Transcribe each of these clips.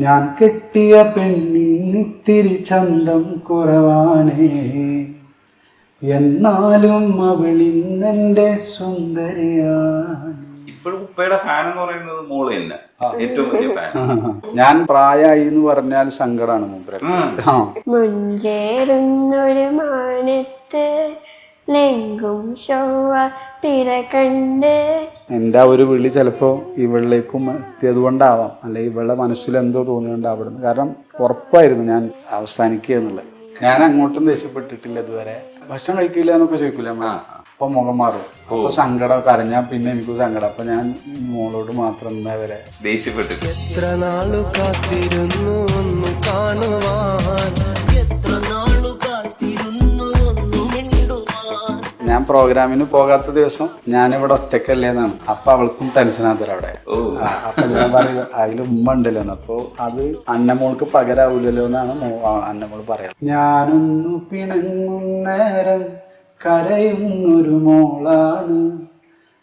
ഞാൻ കെട്ടിയ പെണ്ണിത്തിരി ചന്തം കുറവാണേ, എന്നാലും അവളിന്നെന്റെ സുന്ദരിയാണ്. ഇപ്പോഴും ഉപ്പയുടെ ഫാൻ എന്ന് പറയുന്നത് മോള് തന്നെ ഏറ്റവും വലിയ ഫാൻ. ഞാൻ പ്രായമായി എന്ന് പറഞ്ഞാൽ സങ്കടമാണ് മൂപ്പര്. മുഞ്ചേറുന്നൊരു മാനത്ത് ലെങ്കും ചൊവ്വ പിറ കണ്ട്. എൻ്റെ ഒരു വിളി ചിലപ്പോൾ ഇവളിലേക്കും എത്തിയത് കൊണ്ടാവാം, അല്ലെങ്കിൽ ഇവളുടെ മനസ്സിൽ എന്തോ തോന്നിയോണ്ടാവിടുന്നു. കാരണം ഉറപ്പായിരുന്നു ഞാൻ അവസാനിക്കുക എന്നുള്ളത്. ഞാൻ അങ്ങോട്ടും ദേഷ്യപ്പെട്ടിട്ടില്ല ഇതുവരെ. ഭക്ഷണം കഴിക്കില്ല എന്നൊക്കെ ചോദിക്കില്ല, അപ്പൊ മുഖം മാറും. അപ്പൊ സങ്കടം, കരഞ്ഞാൽ പിന്നെ എനിക്ക് സങ്കടം. അപ്പൊ ഞാൻ മോളോട് മാത്രം ഇന്നേ വരെ ദേഷ്യപ്പെട്ടിട്ട് എത്ര നാളു കാത്തിരുന്നു ഒന്ന് കാണുവാൻ, എത്ര നാളു കാത്തിരുന്നു ഒന്ന് മിണ്ടുവാൻ. ഞാൻ പ്രോഗ്രാമിന് പോകാത്ത ദിവസം ഞാനിവിടെ ഒറ്റക്കല്ലേന്നാണ്. അപ്പൊ അവൾക്കും ടെൻഷനാത്തര അവിടെ. അപ്പൊ ഞാൻ പറയും അതിൽ ഉമ്മ ഉണ്ടല്ലോ, അപ്പൊ അത് അന്നമോൾക്ക് പകരാവൂലല്ലോ എന്നാണ് അന്നമോൾ പറയാം. ഞാനൊന്നു പിണങ്ങുന്നേരം കരയുന്നൊരു മോളാണ്,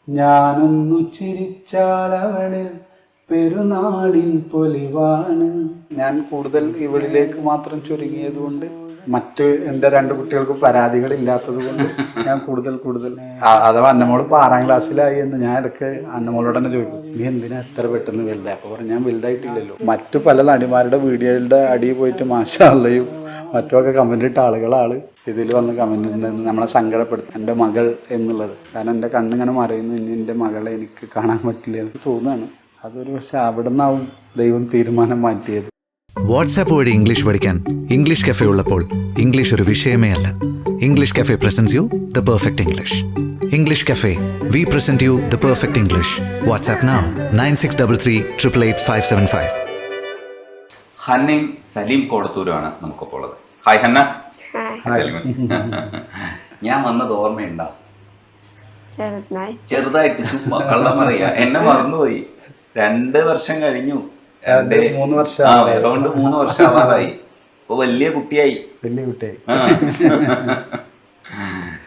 ഞാനൊന്നു ചിരിച്ചാൽ അവളിൽ പെരുന്നാളിൻ പൊലിവാണ്. ഞാൻ കൂടുതൽ ഇവളിലേക്ക് മാത്രം ചുരുങ്ങിയത് കൊണ്ട്, മറ്റ് എൻ്റെ 2 കുട്ടികൾക്ക് പരാതികളില്ലാത്തത് കൊണ്ട് ഞാൻ കൂടുതൽ അഥവാ അന്നമോള് ഇപ്പോൾ 6ാം ക്ലാസ്സിലായി എന്ന് ഞാൻ ഇടയ്ക്ക് അന്നമോളോട് തന്നെ ചോദിക്കും, നീ എന്തിനാ എത്ര പെട്ടെന്ന് വലുതായി? അപ്പോൾ പറഞ്ഞു, ഞാൻ വലുതായിട്ടില്ലല്ലോ. മറ്റു പല നടിമാരുടെ വീഡിയോയുടെ അടിയിൽ പോയിട്ട് മാഷാ അല്ലയും മറ്റുമൊക്കെ കമൻ്റ് ഇട്ട ആളുകളാണ് ഇതിൽ വന്ന് കമൻ്റ് ഇടുന്നത്, നമ്മളെ സങ്കടപ്പെടുത്തും. എൻ്റെ മകൾ എന്നുള്ളത്. കാരണം എൻ്റെ കണ്ണിങ്ങനെ മറയുന്നു, ഇനി എൻ്റെ മകളെ എനിക്ക് കാണാൻ പറ്റില്ല എന്ന് തോന്നുകയാണ്. അതൊരു പക്ഷെ അവിടെ നിന്നാവും ദൈവം തീരുമാനം മാറ്റിയത്. വാട്സാപ്പ് വഴി ഇംഗ്ലീഷ് പഠിക്കാൻ ഇംഗ്ലീഷ് കഫേ ഉള്ളപ്പോൾ ഇംഗ്ലീഷ് ഒരു വിഷയമേ അല്ല. English cafe presents you the perfect English. English cafe, we present you the perfect English. WhatsApp now 9633388575. ഹന്നയും സലീം കോടത്തൂരുമാണ് നമുക്കിപ്പോൾ ഉള്ളത്. Hi Hannah. സലീം, ഞാൻ വന്നത് ഓർമ്മയുണ്ടോ? ചെറുതായിട്ട് ചുമ്മാ കള്ളം പറയാ, എന്നെ മറന്നുപോയി. 2 വർഷം കഴിഞ്ഞു. 3 വർഷം അറൗണ്ട് 3 വർഷം ആവാറായി. ഇപ്പൊ വലിയ കുട്ടിയായി.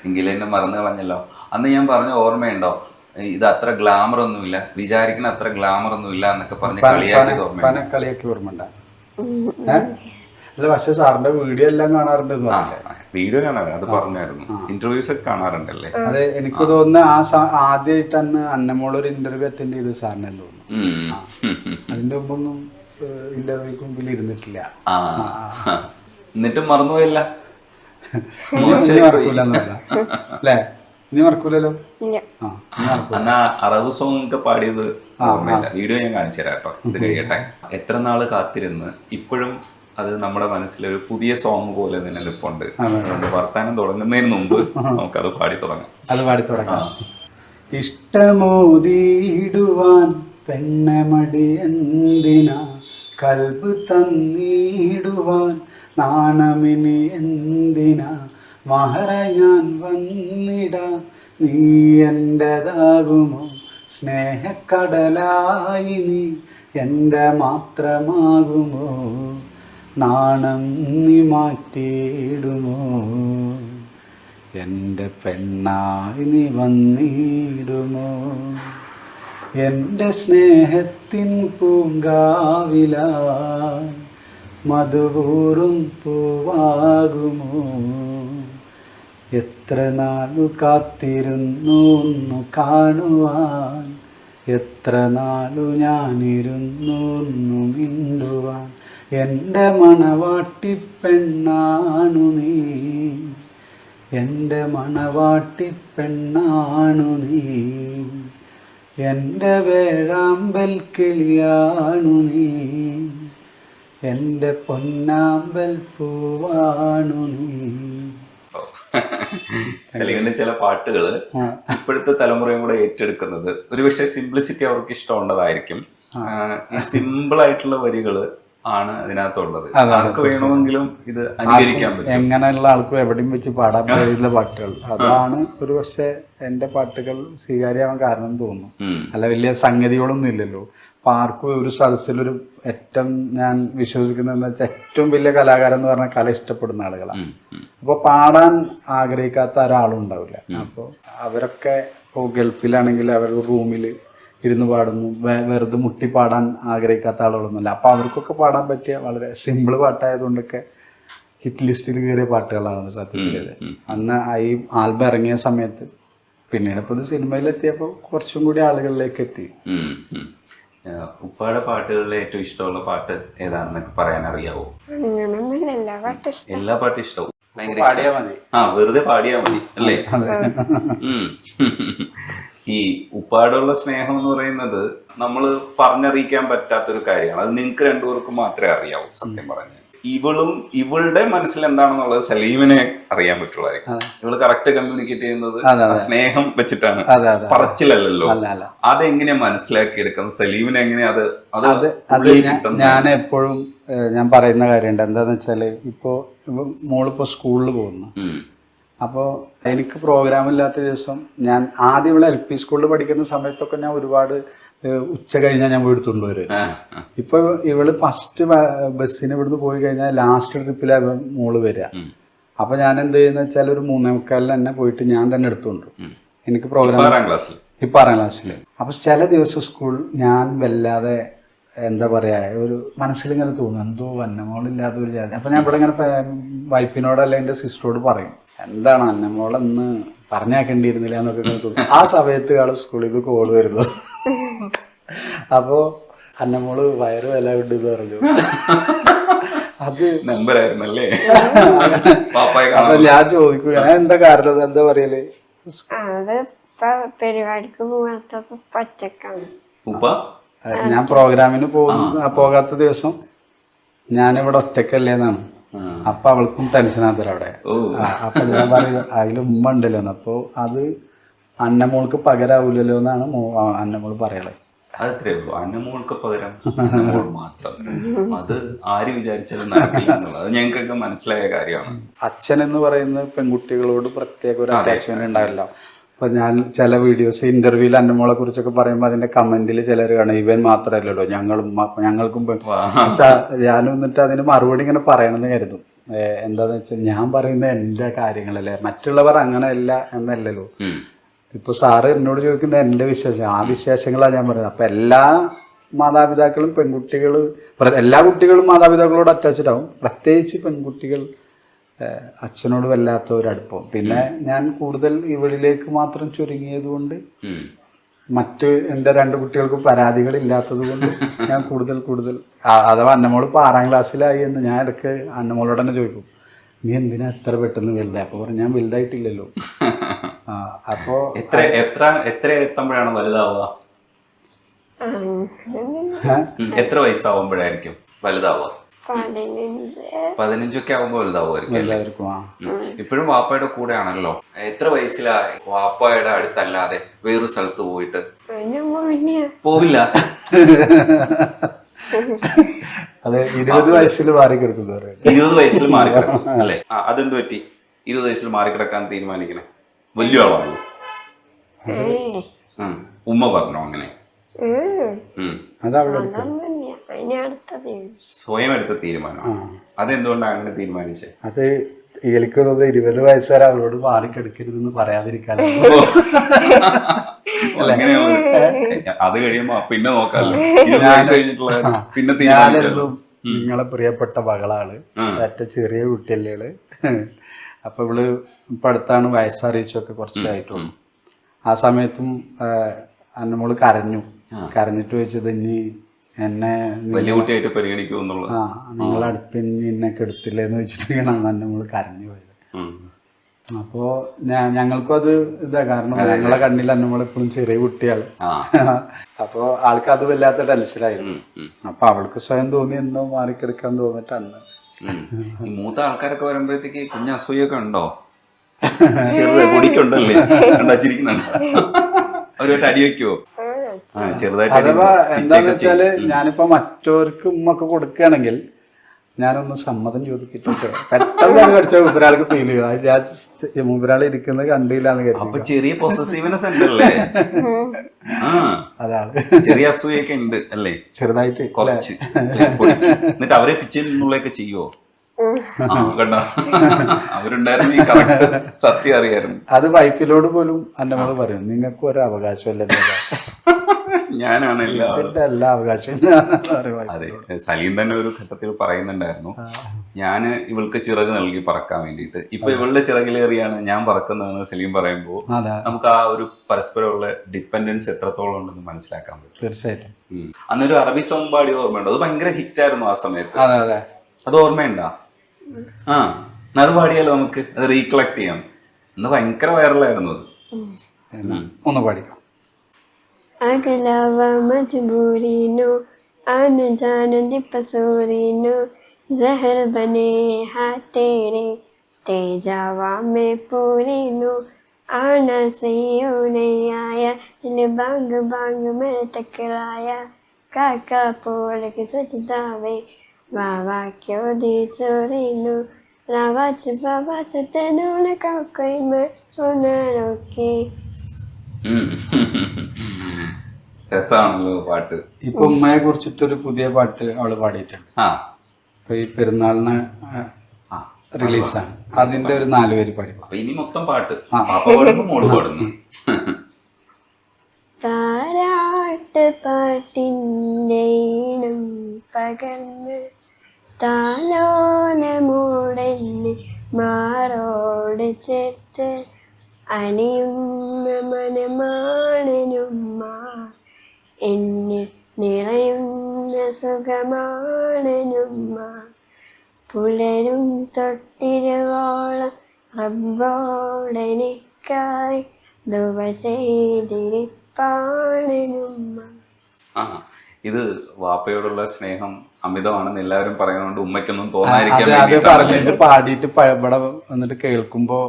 എങ്കിലും എന്നെ മറന്നു കളഞ്ഞല്ലോ. അന്ന് ഞാൻ പറഞ്ഞ ഓർമ്മയുണ്ടോ, ഇത് അത്ര ഗ്ലാമർ ഒന്നുമില്ല, വിചാരിക്കുന്ന അത്ര ഗ്ലാമർ ഒന്നുമില്ല എന്നൊക്കെ പറഞ്ഞ് കളിയാക്കിയത് ഓർമ്മയുണ്ട്. അല്ല, പക്ഷെ സാറിന്റെ വീഡിയോ എല്ലാം കാണാറുണ്ട്. വീഡിയോ കാണാറ്, അത് പറഞ്ഞായിരുന്നു. ഇന്റർവ്യൂസ് ഒക്കെ കാണാറുണ്ടല്ലേ? അതെ, എനിക്ക് തോന്നുന്നു ആദ്യമായിട്ട് അന്ന് അന്നമോൾ ഒരു ഇന്റർവ്യൂ അറ്റൻഡ് ചെയ്ത് സാറിനെ തോന്നുന്നു. അതിന്റെ മുമ്പൊന്നും ഇന്റർവ്യൂക്ക് മുമ്പിൽ ഇരുന്നിട്ടില്ല. എന്നിട്ടും മറന്നുപോയല്ല. അല്ലേ? നീ മറക്കൂലല്ലോ. അന്നാ അറബ് സോങ് ഒക്കെ പാടിയത് ഓർമ്മയില്ല. വീഡിയോ ഞാൻ കാണിച്ചു തരാം കേട്ടോ, ഇത് കഴിയട്ടെ. എത്ര നാള് കാത്തിരുന്ന് ഇപ്പോഴും അത് നമ്മുടെ മനസ്സിലൊരു പുതിയ സോങ് പോലെ നിലനിൽപ്പുണ്ട്. അതുകൊണ്ട് വർത്താനം തുടങ്ങുന്നതിന് മുമ്പ് നമുക്കത് പാടി തുടങ്ങാം. ഇഷ്ടമോദിടുവാൻ പെണ്ണമടി എന്തിനാ, കൽബ് തന്നിടുവാൻ നാണമിനി എന്തിനാ, മഹറ ഞാൻ വന്നിടാം നീ എൻ്റെതാകുമോ, സ്നേഹക്കടലായി നീ എൻ്റെ മാത്രമാകുമോ, നാണം നീ മാറ്റിയിടുമോ, എൻ്റെ പെണ്ണായി നീ വന്നിടുമോ, എൻ്റെ സ്നേഹത്തിൻ പൂങ്കാവിലായി മധുപൂറും പൂവാകുമോ, എത്ര നാളു കാത്തിരുന്നു ഒന്ന് കാണുവാൻ, എത്ര നാളു ഞാനിരുന്നു ഒന്ന് മിണ്ടുവാൻ, എൻ്റെ മണവാട്ടി പെണ്ണാണു നീ, എൻ്റെ മണവാട്ടി പെണ്ണാണു നീ, എൻ്റെ വേഴാമ്പൽ കിളിയാണു നീ, എൻ്റെ പൊന്നാമ്പൽ പൂവാണു നീ. സലീമിന്റെ ചില പാട്ടുകള് ഇപ്പോഴത്തെ തലമുറയും കൂടെ ഏറ്റെടുക്കുന്നത് ഒരുപക്ഷെ സിംപ്ലിസിറ്റി അവർക്ക് ഇഷ്ടമുള്ളതായിരിക്കും. ഈ സിമ്പിൾ ആയിട്ടുള്ള വരികള് ആണ് അതിനകത്തുള്ളത്. ആർക്ക് വേണമെങ്കിലും ഇത് അനുകരിക്കാൻ പറ്റും. എങ്ങനെയുള്ള ആൾക്കും എവിടെയും വെച്ച് പാടാൻ പറ്റുന്ന പാട്ടുകൾ. അതാണ് ഒരു പക്ഷെ എന്റെ പാട്ടുകൾ സ്വീകാര്യമാവാൻ കാരണം തോന്നുന്നു. അല്ല, വലിയ സംഗതികളൊന്നും ഇല്ലല്ലോ. അപ്പൊ ആർക്കും ഒരു സദസ്സിലൊരു ഏറ്റവും ഞാൻ വിശ്വസിക്കുന്നതെന്ന് വെച്ചാൽ ഏറ്റവും വലിയ കലാകാരൻ എന്ന് പറഞ്ഞാൽ കല ഇഷ്ടപ്പെടുന്ന ആളുകളാണ്. അപ്പൊ പാടാൻ ആഗ്രഹിക്കാത്ത ഒരാളും ഉണ്ടാവില്ല. അപ്പോൾ അവരൊക്കെ ഇപ്പോൾ ഗൾഫിലാണെങ്കിൽ അവരുടെ റൂമിൽ ഇരുന്ന് പാടുന്നു. വെറുതെ മുട്ടി പാടാൻ ആഗ്രഹിക്കാത്ത ആളുകളൊന്നുമില്ല. അപ്പോൾ അവർക്കൊക്കെ പാടാൻ പറ്റിയ വളരെ സിമ്പിൾ പാട്ടായതുകൊണ്ടൊക്കെ ഹിറ്റ് ലിസ്റ്റിൽ കയറിയ പാട്ടുകളാണ് സത്യത്തിൽ. അന്ന് ഈ ആൽബം ഇറങ്ങിയ സമയത്ത്. പിന്നീട് ഇപ്പോൾ ഇത് സിനിമയിലെത്തിയപ്പോൾ കുറച്ചും കൂടി ആളുകളിലേക്ക് എത്തി. ഉപ്പയുടെ പാട്ടുകളിൽ ഏറ്റവും ഇഷ്ടമുള്ള പാട്ട് ഏതാണെന്നൊക്കെ പറയാൻ അറിയാവോ? അങ്ങനൊന്നുമില്ല, എല്ലാ പാട്ടും ഇഷ്ടം. എല്ലാ പാട്ടും ഇഷ്ടവും. ഭയങ്കര പാടിയാൽ മതി. വെറുതെ പാടിയാ മതി അല്ലേ? ഈ ഉപ്പാടുള്ള സ്നേഹം എന്ന് പറയുന്നത് നമ്മൾ പറഞ്ഞറിയിക്കാൻ പറ്റാത്തൊരു കാര്യമാണ്. അത് നിങ്ങൾക്ക് രണ്ടുപേർക്കും മാത്രമേ അറിയാവൂ. സത്യം പറഞ്ഞു ഇവളുടെ മനസ്സിൽ എന്താണെന്നുള്ളത് സലീമിനെ അറിയാൻ പറ്റുള്ളായിരിക്കും. ഇവള് കറക്റ്റ് കമ്മ്യൂണിക്കേറ്റ് ചെയ്യുന്നത് സ്നേഹം വെച്ചിട്ടാണ്, പറച്ചിലല്ലോ. അതെങ്ങനെയാ മനസ്സിലാക്കി എടുക്കുന്നത്? സലീമിനെ എങ്ങനെയാ ഞാൻ എപ്പോഴും ഞാൻ പറയുന്ന കാര്യമുണ്ട്. എന്താന്ന് വെച്ചാല് ഇപ്പോ മോളിപ്പോ സ്കൂളിൽ പോകുന്നു. അപ്പോൾ എനിക്ക് പ്രോഗ്രാം ഇല്ലാത്ത ദിവസം ഞാൻ ആദ്യം ഇവിടെ LP സ്കൂളിൽ പഠിക്കുന്ന സമയത്തൊക്കെ ഞാൻ ഒരുപാട് ഉച്ച കഴിഞ്ഞാൽ ഞാൻ വീടുത്തുകൊണ്ട് വരും. ഇപ്പൊ ഇവള് ഫസ്റ്റ് ബസ്സിന് ഇവിടുന്ന് പോയി കഴിഞ്ഞാൽ ലാസ്റ്റ് ട്രിപ്പിലാണ് മോള് വരിക. അപ്പൊ ഞാൻ എന്ത് ചെയ്യുന്ന വെച്ചാൽ ഒരു 3:45 തന്നെ പോയിട്ട് ഞാൻ തന്നെ എടുത്തുകൊണ്ട് എനിക്ക് പ്രോഗ്രാം ഇപ്പൊ 6ാം ക്ലാസ്സിൽ. അപ്പൊ ചില ദിവസം സ്കൂൾ ഞാൻ വല്ലാതെ എന്താ പറയാ ഒരു മനസ്സിലിങ്ങനെ തോന്നും എന്തോ അന്നമോളില്ലാത്ത ഒരു ജാതി. അപ്പൊ ഞാൻ ഇവിടെ ഇങ്ങനെ വൈഫിനോട് അല്ല എൻ്റെ സിസ്റ്ററോട് പറയും, എന്താണ് അന്നമോളെന്ന് പറഞ്ഞാക്കേണ്ടിയിരുന്നില്ല എന്നൊക്കെ തോന്നും. ആ സമയത്ത് ആള് സ്കൂളിൽ കോള് വരുന്നത്. അപ്പോ അന്നമോള് വയറ് വില വിട്ടെന്ന് പറഞ്ഞു. അത് നമ്പറായിരുന്നല്ലേ? അത് ഞാൻ ചോദിക്കും എന്താ കാരണം, എന്താ പറയല്? അത് പരിപാടിക്ക് പോകാത്ത പച്ചക്കാണ്. ഞാൻ പ്രോഗ്രാമിന് പോകാത്ത ദിവസം ഞാനിവിടെ ഒറ്റക്കല്ലേന്നാണ്. അപ്പൊ അവൾക്കും ടെൻഷനാത്തര അവിടെ. അപ്പൊ ഞാൻ പറയും അതിൽ ഉമ്മ ഉണ്ടല്ലോ. അപ്പൊ അത് അന്നമോൾക്ക് പകരാവൂലല്ലോ എന്നാണ് അന്നമോൾ പറയണത്. അതത്രേ ഉള്ളൂ. അന്നമോൾക്ക് പകരം അന്നമോൾ മാത്രം. അത് ആര് വിചാരിച്ചാലും നടക്കില്ല എന്നുള്ളത് അത് ഞങ്ങൾക്കൊക്കെ മനസ്സിലായ കാര്യമാണ്. അച്ഛൻ എന്ന് പറയുന്നത് പെൺകുട്ടികളോട് പ്രത്യേക ഒരു അറ്റാച്ച്മെന്റ് ഉണ്ടാവില്ല. അപ്പൊ ഞാൻ ചില വീഡിയോസ് ഇന്റർവ്യൂവിൽ അന്നമോളെ കുറിച്ചൊക്കെ പറയുമ്പോൾ അതിന്റെ കമന്റിൽ ചിലർ കാണും ഇവൻ മാത്രമല്ലല്ലോ ഞങ്ങൾക്കും. പക്ഷെ ഞാൻ എന്നിട്ട് അതിന് മറുപടി ഇങ്ങനെ പറയണമെന്ന് കരുതും. എന്താന്ന് വെച്ചാൽ ഞാൻ പറയുന്നത് എന്റെ കാര്യങ്ങളല്ലേ, മറ്റുള്ളവർ അങ്ങനെയല്ല എന്നല്ലല്ലോ. ഇപ്പൊ സാറ് എന്നോട് ചോദിക്കുന്നത് എന്റെ വിശേഷം, ആ വിശേഷങ്ങളാണ് ഞാൻ പറയുന്നത്. അപ്പൊ എല്ലാ മാതാപിതാക്കളും എല്ലാ കുട്ടികളും മാതാപിതാക്കളോട് അറ്റാച്ച്ഡ് ആവും. പ്രത്യേകിച്ച് പെൺകുട്ടികൾ അച്ഛനോട് വല്ലാത്ത ഒരു അടുപ്പം. പിന്നെ ഞാൻ കൂടുതൽ ഇവളിലേക്ക് മാത്രം ചുരുങ്ങിയത് കൊണ്ട് മറ്റ് എൻ്റെ 2 കുട്ടികൾക്കും പരാതികളില്ലാത്തത് കൊണ്ട് ഞാൻ കൂടുതൽ അഥവാ അന്നമോൾ ഇപ്പോൾ 6ാം ക്ലാസ്സിലായി എന്ന് ഞാൻ ഇടയ്ക്ക് അന്നമോളോട് തന്നെ ചോദിക്കും, നീ എന്തിനാ എത്ര പെട്ടെന്ന് വലുതായി? അപ്പൊ പറഞ്ഞു ഞാൻ വലുതായിട്ടില്ലല്ലോ. അപ്പോ എത്ര എത്തുമ്പോഴാണ് വലുതാവുക? എത്ര വയസ്സാവുമ്പോഴായിരിക്കും വലുതാവുക? 15 ആവുമ്പോ വലുതാവുമായിരിക്കും. ഇപ്പോഴും വാപ്പയുടെ കൂടെ ആണല്ലോ. എത്ര വയസ്സിലാ വാപ്പയുടെ അടുത്തല്ലാതെ വേറൊരു സ്ഥലത്ത് പോയിട്ട്? പോവില്ല. അതെ, 20 വയസ്സിൽ മാറിക്കിടക്കുന്നു. 20 വയസ്സിൽ മാറിക്കിടക്കും അല്ലെ? അതെന്ത് പറ്റി 20 വയസ്സിൽ മാറിക്കിടക്കാൻ തീരുമാനിക്കണേ? വലിയ ആളാണോ? ഉമ്മ പറഞ്ഞോ അങ്ങനെ? സ്വയം എടുത്ത തീരുമാനം. അതെന്തുകൊണ്ടാണ് അങ്ങനെ തീരുമാനിച്ചത്? അത് എനിക്ക് തോന്നുന്നത് 20 വയസ്സ് വരെ അവളോട് മാറിക്കെടുക്കരുതെന്ന് പറയാതിരിക്കാൻ. അത് കഴിയുമ്പോ പിന്നെ നോക്കാല്ലോ. പിന്നെ ഞാനെന്നും നിങ്ങളെ പ്രിയപ്പെട്ട മകളാണ്, ഏറ്റവും ചെറിയ കുട്ടിയല്ലേ. അപ്പൊ ഇവള് ഇപ്പൊ അടുത്താണ് വയസ്സറിയിച്ചൊക്കെ കുറച്ചായിട്ടുള്ളൂ. ആ സമയത്തും അന്നമോള് കരഞ്ഞിട്ട് ചോദിച്ചത് ഇനി എന്നെ വലിയ കുട്ടിയായിട്ട് പരിഗണിക്കുമെന്നുള്ളത്. നിങ്ങളടുത്ത് ഇനി എന്നെ കെടുത്തില്ലെന്ന് വെച്ചിട്ടാണ് അന്നമോള് കരഞ്ഞു പോയത്. അപ്പോ ഞങ്ങൾക്കും അത് ഇതാ, കാരണം ഞങ്ങളെ കണ്ണിൽ അന്നമോള് എപ്പോഴും ചെറിയ കുട്ടിയാണ്. അപ്പൊ ആൾക്ക് അത് വല്ലാത്ത ടെൻഷനായിരുന്നു. അപ്പൊ അവൾക്ക് സ്വയം തോന്നി എന്തോ മാറിക്കെടുക്കാൻ തോന്നിട്ട് അന്ന്. ഈ മൂത്ത ആൾക്കാരൊക്കെ വരുമ്പോഴത്തേക്ക് കുഞ്ഞ് അസൂയൊക്കെ ഉണ്ടോ? ചെറുത് പൊടിക്കുണ്ടല്ലേ ചിരിക്കുന്നുണ്ട്. അവരോട്ട് അടി വെക്കുവോ? അഥവാ എന്താന്ന് വെച്ചാല് ഞാനിപ്പോ മറ്റവർക്ക് ഉമ്മൊക്കെ കൊടുക്കുകയാണെങ്കിൽ ഞാനൊന്ന് സമ്മതം ചോദിച്ചിട്ടൊക്കെ പെട്ടെന്ന് അത് കടിച്ച മൂപ്പരാൾക്ക് ഫീൽ ചെയ്യും. ഞാൻ മൂപ്പരാൾ ഇരിക്കുന്നത് കണ്ടില്ലാന്ന് കരുതി. ചെറിയ പൊസസീവ്നെസ് ഉണ്ടല്ലേ? അതാണ്. ചെറിയ അസൂയൊക്കെ ഉണ്ട് അല്ലേ? ചെറുതായിട്ട് കുറച്ച്. എന്നിട്ട് അവരെ പിച്ചിനുള്ളൊക്കെ ചെയ്യുവോ? കണ്ടോ, അവരുണ്ടായിരുന്നു ഈ കറക്റ്റ് സത്യം അറിയായിരുന്നു. അത് വൈഫിനോട് പോലും അന്നമോള് പറയും, നിങ്ങൾക്ക് ഒരു അവകാശമല്ലേ. ഞാനാണ് എല്ലാ ഇതിന്റെ എല്ലാ അവകാശവും ഞാനാണെന്ന് പറയും. അതെ, സലീം തന്നെ ഒരു ഘട്ടത്തിൽ പറയുന്നുണ്ടായിരുന്നു, ഞാന് ഇവൾക്ക് ചിറക് നൽകി പറക്കാൻ വേണ്ടിയിട്ട്, ഇപ്പൊ ഇവളുടെ ചിറകിലേറിയാണ് ഞാൻ പറക്കുന്നതെന്ന് സലീം പറയുമ്പോൾ അതെ, നമുക്ക് ആ ഒരു പരസ്പരമുള്ള ഡിപ്പെൻഡൻസ് എത്രത്തോളം ഉണ്ടെന്ന് മനസ്സിലാക്കാൻ പറ്റും. തീർച്ചയായിട്ടും. അന്നൊരു അറബി സോങ് പാടി ഓർമ്മയുണ്ടോ? അത് ഭയങ്കര ഹിറ്റായിരുന്നു ആ സമയത്ത്. അതെ അതെ, അത് ഓർമ്മയുണ്ടോ? ആ, അത് പാടിയാലോ നമുക്ക്? അത് റീകളക്ട് ചെയ്യാം. അന്ന് ഭയങ്കര വൈറലായിരുന്നു അത്. ഒന്ന് പാടിക്കോ. अगलावा मजबूरी नो आन जान दी पसूरी नो जहर बने हाथ तेरे तेजावा में पूरी नो आना सही नहीं आया दिल बांग बांग में टकराया काका पोल के सजदावे वावा क्यों दी चोरी नो बाबा च तेनू ने कोई मैं होना रोके. രസമാണല്ലോ പാട്ട്. ഇപ്പൊ ഉമ്മയെ കുറിച്ചിട്ടൊരു പുതിയ പാട്ട് അവള് പാടിയിട്ടുണ്ട്. ആ, അപ്പൊ ഈ പെരുന്നാളിന് റിലീസാണ്. അതിന്റെ ഒരു 4 പേര് പാടി. അപ്പൊ ഇനി മൊത്തം പാട്ട് പാപ്പ പാടുന്നു, മോള് പാടുന്നു. താരാട്ട് പാട്ടിൻ്റെ ഈണം പകർന്ന് താലോല മൂടന്ന് മാറോട് ചേർത്ത് അണിയുന്ന മനമാണനുമ്മ എന്നിൽ നിറയുന്ന സുഖമാണനുമ്മ പുലരും തൊട്ടിരുവോളം റബ്ബോടെനിക്കായി ദുവ ചെയ്തിരിപ്പാണനുമ്മ. ആ, ഇത് വാപ്പയോടുള്ള സ്നേഹം അമിതമാണെന്ന് എല്ലാവരും പറയുന്നതുകൊണ്ട് ഉമ്മയ്ക്കൊന്നും തോന്നാതിരിക്കാൻ അത് വേണ്ടിയിട്ടാണ്. പറഞ്ഞിട്ട് പാടിയിട്ട് ഇവിടെ വന്നിട്ട് കേൾക്കുമ്പോ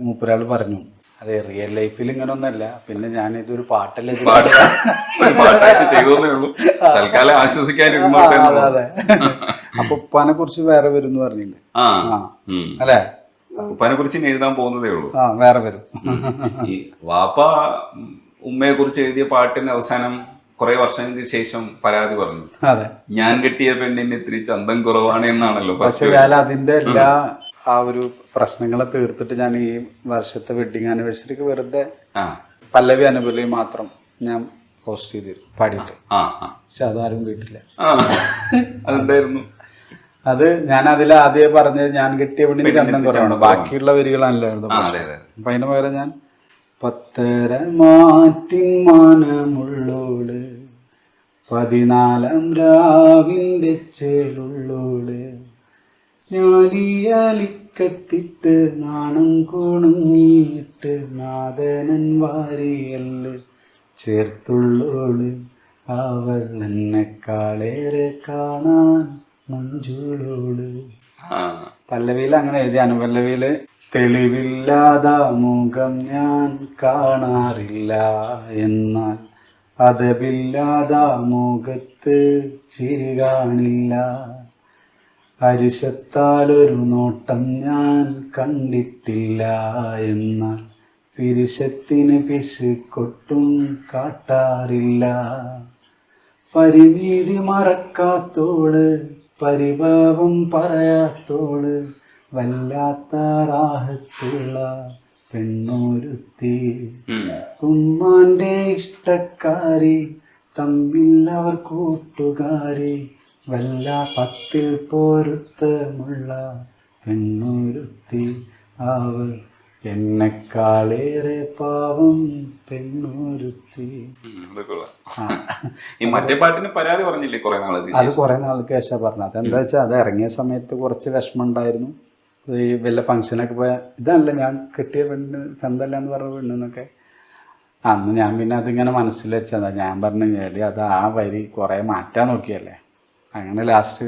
മൂപ്പരാള് പറഞ്ഞു, അതെ റിയൽ ലൈഫിൽ ഇങ്ങനെ ഒന്നല്ല, പിന്നെ ഞാൻ ഇതൊരു പാട്ടല്ലേ ഇത് പാട്ടായിട്ട് ചെയ്തോന്നേ ഉള്ളൂ, തൽക്കാലം ആശ്വസിക്കാനിരുന്നോട്ടെ. അതെ അതെ. അപ്പൊ ഉപ്പാനെ കുറിച്ച് വേറെ വരും എന്ന് പറഞ്ഞില്ലേ? ആ, അല്ലെ, ഉപ്പാനെ കുറിച്ച് എഴുതാൻ പോകുന്നതേ ഉള്ളൂ. ആ വേറെ വരും. ഈ വാപ്പ ഉമ്മയെ കുറിച്ച് എഴുതിയ പാട്ടിന് അവസാനം കുറെ വർഷങ്ങൾക്ക് ശേഷം പരാതി പറഞ്ഞു, അതെ, ഞാൻ കെട്ടിയ പെണ്ണിന് ഇത്തിരി ചന്തം കുറവാണ് എന്നാണല്ലോ പക്ഷെ ഫസ്റ്റ്. ഞാൻ അതിന്റെ എല്ലാ ആ ഒരു പ്രശ്നങ്ങളെ തീർത്തിട്ട് ഞാൻ ഈ വർഷത്തെ വെഡിങ് ആനിവേഴ്സറിക്ക് വെറുതെ പല്ലവി അനുപല്ലവി മാത്രം ഞാൻ പോസ്റ്റ് ചെയ്തിരുന്നു പാടിയിട്ട്. പക്ഷെ അതാരും കേട്ടില്ല. അതെന്തായിരുന്നു? അത് ഞാൻ അതിൽ ആദ്യം പറഞ്ഞത് ഞാൻ കെട്ടിയ പെണ്ണിന് ചന്തം കുറവാണ്, ബാക്കിയുള്ള വരികളാണല്ലോ. അപ്പൊ അതിന് പകരം ഞാൻ പത്തര മാറ്റിൻ മാനമുള്ളോള് 14 രാവിന്റെ ചേലുള്ളോള് ഞാലിയലിക്കത്തിട്ട് നാണം കുണുങ്ങിയിട്ട് നാദനൻ വാരിയല് ചേർത്തുള്ളോള് അവൾ എന്നെക്കാളേറെ കാണാൻ മഞ്ജുളോള്. പല്ലവിയിൽ അങ്ങനെ എഴുതി. അനുപല്ലവിയില് തെളിവില്ലാത മുഖം ഞാൻ കാണാറില്ല, എന്നാൽ അതപില്ലാത മുഖത്ത് ചിരി കാണില്ല. അരിശത്താലൊരു നോട്ടം ഞാൻ കണ്ടിട്ടില്ല, എന്നാൽ പിരിശത്തിന് പിശുക്കൊട്ടും കാട്ടാറില്ല. പരിനീതി മറക്കാത്തോള്, പരിഭാവം പറയാത്തോള്, വല്ലാത്ത റാഹത്തുള്ള പെണ്ണൊരുത്തി. ഉമ്മാന്റെ ഇഷ്ടക്കാരി, തമ്മിൽ അവർ കൂട്ടുകാരി, വല്ല 10 പൊരുത്തമുള്ള പെണ്ണൊരുത്തി. അവൾ എന്നെക്കാളേറെ പാവം പെണ്ണൊരുത്തി. ഈ മറ്റേ പാട്ടിന് പരാതി പറഞ്ഞില്ലേ കുറെ നാള്? അത് കുറെ നാൾക്ക് ശേഷം പറഞ്ഞത്. അതെന്താ വെച്ചാൽ അത് ഇറങ്ങിയ സമയത്ത് കുറച്ച് വിഷമം ഉണ്ടായിരുന്നു. ഈ വല്ല ഫംഗ്ഷനൊക്കെ പോയാൽ ഇതല്ല ഞാൻ കെട്ടിയ പെണ്ണ് ചന്തല്ല എന്ന് പറഞ്ഞ പെണ്ണെന്നൊക്കെ. അന്ന് ഞാൻ പിന്നെ അതിങ്ങനെ മനസ്സിൽ വെച്ചതാ. ഞാൻ പറഞ്ഞു കഴിഞ്ഞാൽ അത് ആ വരി കുറെ മാറ്റാൻ നോക്കിയല്ലേ. അങ്ങനെ ലാസ്റ്റ്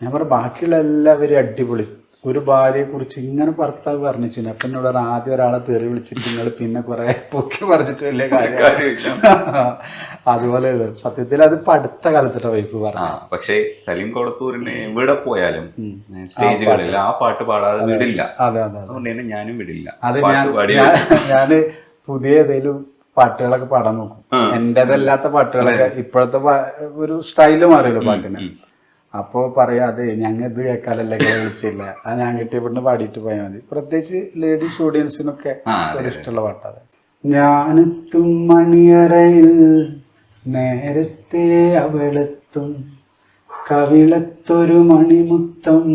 ഞാൻ പറഞ്ഞു ബാക്കിയുള്ള എല്ലാവരും അടിപൊളി. ഒരു ഭാര്യയെ കുറിച്ച് ഇങ്ങനെ ഭർത്താവ് പറഞ്ഞിച്ചു. അപ്പം എന്നോട് ആദ്യം ഒരാളെ തെറി വിളിച്ചിട്ട് നിങ്ങൾ പിന്നെ കുറെ പൊക്കി പറഞ്ഞിട്ട് വലിയ കാര്യം. അതുപോലെ സത്യത്തിൽ അത് ഇപ്പൊ അടുത്ത കാലത്തിട്ട വൈഫ് പറഞ്ഞു. പക്ഷേ സലീം കൊടത്തൂരിന് എവിടെ പോയാലും സ്റ്റേജുകളിൽ ആ പാട്ട് പാടാതെ വിടില്ല. അതെ അതെ, അതുകൊണ്ട് തന്നെ ഞാനും വിടില്ല. അത് ഞാന് പുതിയ ഏതെങ്കിലും പാട്ടുകളൊക്കെ പാടാൻ നോക്കും. എന്റേതല്ലാത്ത പാട്ടുകളൊക്കെ ഇപ്പോഴത്തെ ഒരു സ്റ്റൈല് മാറിയല്ലോ പാട്ടിന്. അപ്പോ പറയാ അതെ ഞങ്ങൾ ഇത് കേൾക്കാനല്ലേ വിളിച്ചില്ല, അത് ഞാൻ കിട്ടിയപ്പെട്ട് പാടിയിട്ട് പോയാൽ മതി. പ്രത്യേകിച്ച് ലേഡീസ് ഓഡിയൻസിനൊക്കെ ഒരു ഇഷ്ടമുള്ള പാട്ടാണ്. ഞാനെത്തും മണിയറയിൽ നേരത്തെ അവളെത്തും, കവിളത്തൊരു മണിമുത്തം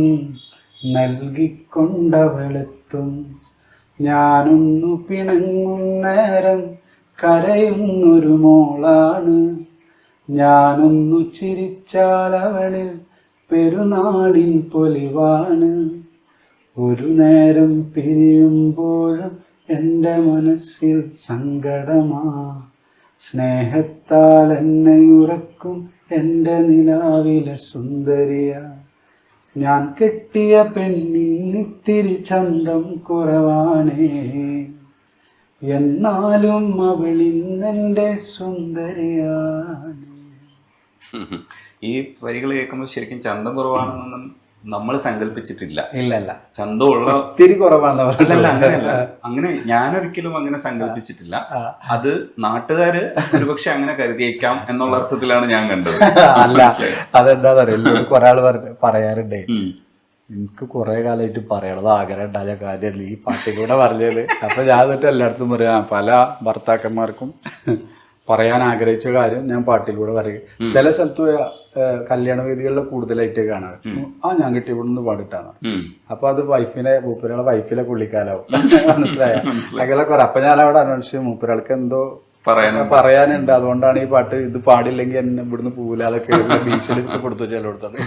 നൽകിക്കൊണ്ടവളെത്തും. ഞാനൊന്നു പിണങ്ങും നേരം കരയുന്നൊരു മോളാണ്, ഞാനൊന്നു ചിരിച്ചാൽ അവളിൽ പെരുന്നാളിൻ പൊലിവാണ്. ഒരു നേരം പിരിയുമ്പോഴും എൻ്റെ മനസ്സിൽ സങ്കടമാ, സ്നേഹത്താൽ എന്നെ ഉറക്കും എൻ്റെ നിലാവിലെ സുന്ദരിയ. ഞാൻ കെട്ടിയ പെണ്ണിനിത്തിരി ചന്തം കുറവാണേ, എന്നാലും അവളിന്നെൻ്റെ സുന്ദരിയാണ്. ഈ വരികൾ കേൾക്കുമ്പോൾ ശരിക്കും ചന്തം കുറവാണെന്നൊന്നും നമ്മൾ സങ്കല്പിച്ചിട്ടില്ല. ഇല്ലല്ല, ചന്തമുള്ള ഒത്തിരി കുറവാണെന്ന് പറഞ്ഞല്ല. അങ്ങനെയല്ല, അങ്ങനെ ഞാനൊരിക്കലും അങ്ങനെ സങ്കല്പിച്ചിട്ടില്ല. അത് നാട്ടുകാര് ഒരുപക്ഷെ അങ്ങനെ കരുതിയേക്കാം എന്നുള്ള അർത്ഥത്തിലാണ് ഞാൻ കണ്ടത്. അല്ല, അതെന്താ പറയുക, കുറെ ആള് പറയാറുണ്ടേ, എനിക്ക് കുറെ കാലമായിട്ട് പറയണത് ആഗ്രഹം ഉണ്ടായ കാര്യമല്ല ഈ പാട്ടിൽ കൂടെ പറഞ്ഞത്. അപ്പൊ ഞാൻ എന്നിട്ട് എല്ലായിടത്തും പറയാം, പല ഭർത്താക്കന്മാർക്കും പറയാൻ ആഗ്രഹിച്ച കാര്യം ഞാൻ പാട്ടിലൂടെ പറയും. ചില സ്ഥലത്ത് കല്യാണ വേദികളിൽ കൂടുതലായിട്ട് കാണാറ്, ഞാൻ കിട്ടിയ നിന്ന് പാടിട്ടാണ്. അപ്പൊ അത് മൂപ്പരാളെ വൈഫിലെ പുള്ളിക്കാലാവും. മനസ്സിലായ അങ്ങനെ കുറെ. അപ്പൊ ഞാൻ അവിടെ അന്വേഷിച്ചു, മൂപ്പരാൾക്ക് എന്തോ പറയാനുണ്ട്, അതുകൊണ്ടാണ് ഈ പാട്ട് ഇത് പാടില്ലെങ്കിൽ എന്നെ ഇവിടുന്ന് പോവില്ലാതൊക്കെ ബീച്ചിലൊക്കെ കൊടുത്തു ചിലടത്തത്.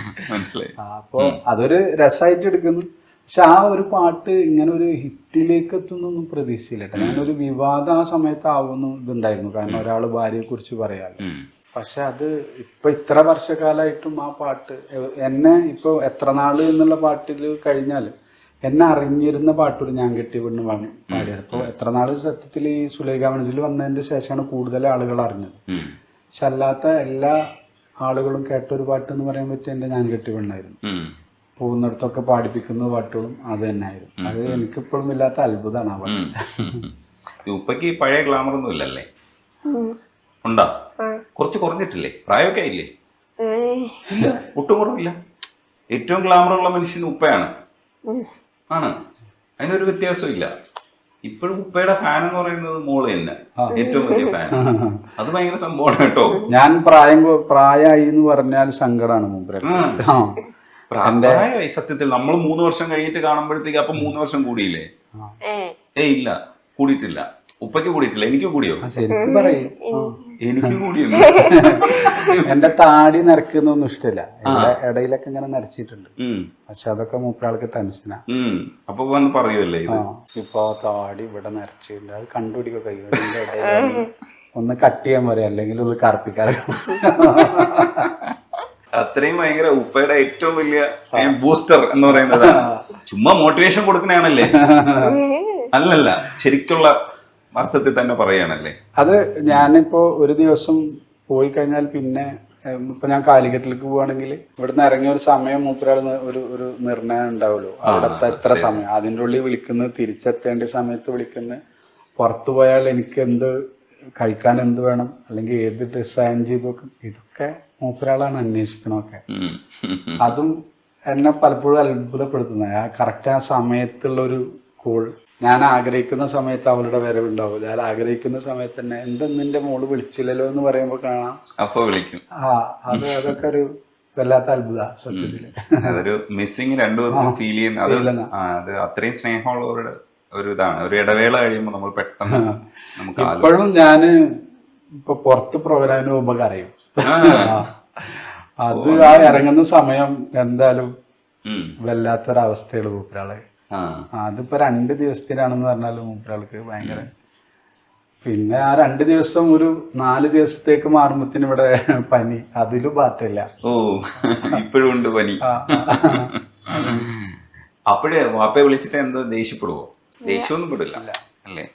അപ്പൊ അതൊരു രസമായിട്ട് എടുക്കുന്നു. പക്ഷെ ആ ഒരു പാട്ട് ഇങ്ങനെ ഒരു ഹിറ്റിലേക്ക് എത്തുന്നൊന്നും പ്രതീക്ഷയില്ല കേട്ടോ. ഞാനൊരു വിവാദം ആ സമയത്ത് ആവുന്നു ഇതുണ്ടായിരുന്നു, കാരണം ഒരാൾ ഭാര്യയെ കുറിച്ച് പറയാമല്ലോ. പക്ഷെ അത് ഇപ്പൊ ഇത്ര വർഷക്കാലമായിട്ടും ആ പാട്ട് എന്നെ ഇപ്പൊ എത്ര നാള് എന്നുള്ള പാട്ടിൽ കഴിഞ്ഞാൽ എന്നെ അറിഞ്ഞിരുന്ന പാട്ടൊരു ഞാൻ കെട്ടിയ പെണ്ണ് പാടിയത്. അപ്പോൾ എത്ര നാള് സത്യത്തിൽ ഈ സുലൈഖ മനസ്സിൽ വന്നതിന് ശേഷമാണ് കൂടുതൽ ആളുകൾ അറിഞ്ഞത്. പക്ഷെ അല്ലാത്ത എല്ലാ ആളുകളും കേട്ടൊരു പാട്ട് എന്ന് പറയാൻ പറ്റിയ എൻ്റെ ഞാൻ കെട്ടിയ പെണ്ണായിരുന്നു. പോകുന്നിടത്തൊക്കെ പാടിപ്പിക്കുന്ന പാട്ടുകളും അത് തന്നെയായിരുന്നു. അത് എനിക്കിപ്പോഴും ഇല്ലാത്ത അത്ഭുതമാണ് ആ പാട്ട്. ഉപ്പയ്ക്ക് പഴയ ഗ്ലാമർ ഒന്നും ഇല്ലല്ലേ? ഉണ്ടോ? കുറച്ച് കുറഞ്ഞിട്ടില്ലേ? പ്രായമൊക്കെ ആയില്ലേ? ഇല്ല, ഒട്ടും കുറവില്ല. ഏറ്റവും ഗ്ലാമറുള്ള മനുഷ്യൻ ഉപ്പയാണ്. ആണ്, അതിനൊരു വ്യത്യാസവും ഇല്ല. ഇപ്പോഴും ഉപ്പയുടെ ഫാൻ എന്ന് പറയുന്നത് മോള് തന്നെ, ഏറ്റവും വലിയ ഫാൻ. അത് ഭയങ്കര സംഭവമാണ് കേട്ടോ. ഞാൻ പ്രായമായി എന്ന് പറഞ്ഞാൽ സങ്കടമാണ് മുമ്പ്. പ്രായമായി സത്യത്തിൽ. നമ്മൾ 3 വർഷം കഴിഞ്ഞിട്ട് കാണുമ്പോഴത്തേക്ക് അപ്പൊ 3 വർഷം കൂടിയില്ലേ? ഇല്ല, കൂടിയിട്ടില്ല. ഉപ്പയ്ക്ക് കൂടിയിട്ടില്ല. എനിക്ക് കൂടിയോ? ശരിക്കും പറയും, എനിക്ക് കൂടിയൊന്നും. എന്റെ താടി നരക്കുന്നൊന്നും ഇഷ്ടമില്ല. ഇടയിലൊക്കെ ഇങ്ങനെ നരച്ചിട്ടുണ്ട്. പക്ഷെ അതൊക്കെ മൂപ്പരാൾക്ക് ടെൻഷനാ. അപ്പൊ വന്ന് പറയുമല്ലേ ഇത്? ഇപ്പൊ താടി ഇവിടെ നരച്ചിട്ടുണ്ട്, അത് കണ്ടുപിടിക്കുക കഴിയും. ഒന്ന് കട്ട് ചെയ്യാൻ പറയാം, അല്ലെങ്കിൽ ഒന്ന് കറുപ്പിക്കാറ്. അത്രയും ഭയങ്കര ഉപ്പയുടെ ഏറ്റവും വലിയ ബൂസ്റ്റർ എന്ന് പറയുന്നത്. ചുമ്മാ മോട്ടിവേഷൻ കൊടുക്കണയാണല്ലേ? അല്ലല്ല, ശരിക്കുള്ള അർത്ഥത്തിൽ തന്നെ പറയാണല്ലേ? അത് ഞാനിപ്പോ ഒരു ദിവസം പോയി കഴിഞ്ഞാൽ പിന്നെ ഇപ്പൊ ഞാൻ കാലിക്കറ്റിലേക്ക് പോവാണെങ്കിൽ ഇവിടുന്ന് ഇറങ്ങിയ ഒരു സമയം മൂപ്പരാൾ ഒരു നിർണയം ഉണ്ടാവുമല്ലോ, അവിടത്തെ എത്ര സമയം, അതിൻ്റെ ഉള്ളിൽ വിളിക്കുന്നത്, തിരിച്ചെത്തേണ്ട സമയത്ത് വിളിക്കുന്നത്, പുറത്തു പോയാൽ എനിക്ക് എന്ത് കഴിക്കാൻ എന്ത് വേണം, അല്ലെങ്കിൽ ഏത് ഡിസൈൻ ചെയ്തു വെക്കും, ഇതൊക്കെ മൂപ്പരാളാണ് അന്വേഷിക്കണമൊക്കെ. അതും എന്നെ പലപ്പോഴും അത്ഭുതപ്പെടുത്തുന്നത്. ആ കറക്റ്റ് ആ സമയത്തുള്ള ഒരു കോൾ. ഞാൻ ആഗ്രഹിക്കുന്ന സമയത്ത് അവളുടെ വരവുണ്ടാവും. ഞാൻ ആഗ്രഹിക്കുന്ന സമയത്ത് തന്നെ എന്തെന്നെ മോള് വിളിച്ചില്ലല്ലോ എന്ന് പറയുമ്പോൾ കാണാം, അപ്പൊ വിളിക്കും. അതൊക്കെ ഒരു വല്ലാത്ത അത്ഭുത സത്യത്തില്. അതൊരു മിസ്സിങ് രണ്ടുപേർക്കും ഫീൽ ചെയ്യുന്ന അത് അത്രയും സ്നേഹമുള്ളവരുടെ ഒരു ഇതാണ്. ഒരു ഇടവേള കഴിയുമ്പോൾ നമ്മൾ പെട്ടെന്ന് നമുക്ക് ഇപ്പോഴും ഞാന് ഇപ്പൊ പുറത്ത് പ്രോഗ്രാമിന് പോകുമ്പോ കരയും. അത് ആ ഇറങ്ങുന്ന സമയം എന്തായാലും വല്ലാത്തൊരവസ്ഥയാണ് മൂപ്പരാള്. അതിപ്പോ 2 ദിവസത്തിനാണെന്ന് പറഞ്ഞാലും മൂപ്പരാൾക്ക് ഭയങ്കര. പിന്നെ ആ 2 ദിവസം ഒരു 4 ദിവസത്തേക്ക് മാറുമ്പത്തിന് ഇവിടെ പനി, അതിലും മാറ്റമില്ല. ഇപ്പോഴും ഉണ്ട് പനി. അപ്പോഴേ വാപ്പയെ വിളിച്ചിട്ട് എന്താ ദേഷ്യപ്പെടുവോ? ദേഷ്യമൊന്നും പെടില്ല അല്ലേ?